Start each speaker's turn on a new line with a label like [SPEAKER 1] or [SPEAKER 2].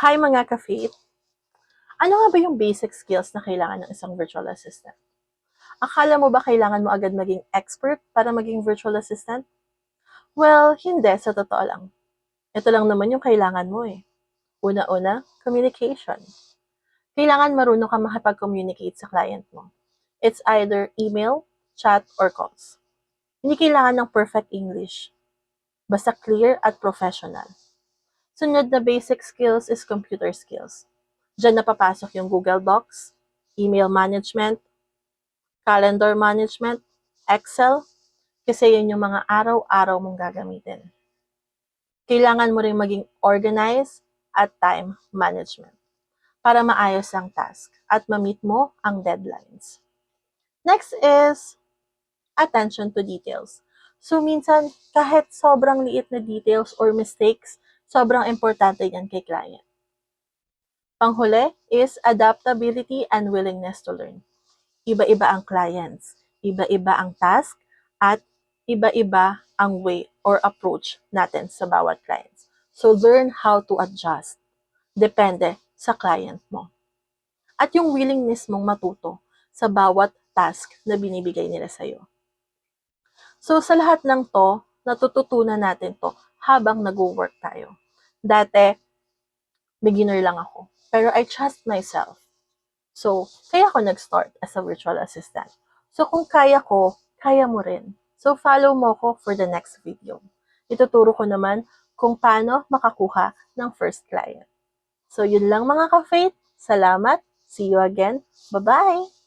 [SPEAKER 1] Hi mga ka-Faith! Ano nga ba yung basic skills na kailangan ng isang virtual assistant? Akala mo ba kailangan mo agad maging expert para maging virtual assistant? Well, hindi sa totoo lang. Ito lang naman yung kailangan mo eh. Una-una, communication. Kailangan marunong ka makipag-communicate sa client mo. It's either email, chat, or calls. Hindi kailangan ng perfect English. Basta clear at professional. Sunod na basic skills is computer skills. Diyan na papasok yung Google Docs, email management, calendar management, Excel, kasi yun yung mga araw-araw mong gagamitin. Kailangan mo rin maging organized at time management para maayos ang task at ma-meet mo ang deadlines. Next is attention to details. So minsan, kahit sobrang liit na details or mistakes, sobrang importante yan kay client. Panghuli is adaptability and willingness to learn. Iba-iba ang clients, iba-iba ang task, at iba-iba ang way or approach natin sa bawat clients. So learn how to adjust. Depende sa client mo. At yung willingness mong matuto sa bawat task na binibigay nila sa'yo. So sa lahat ng to, natututunan natin to habang nag-work tayo. Dati, beginner lang ako. Pero I trust myself. So, kaya ako nag-start as a virtual assistant. So, kung kaya ko, kaya mo rin. So, follow mo ko for the next video. Ituturo ko naman kung paano makakuha ng first client. So, yun lang mga ka-Faith. Salamat. See you again. Bye-bye!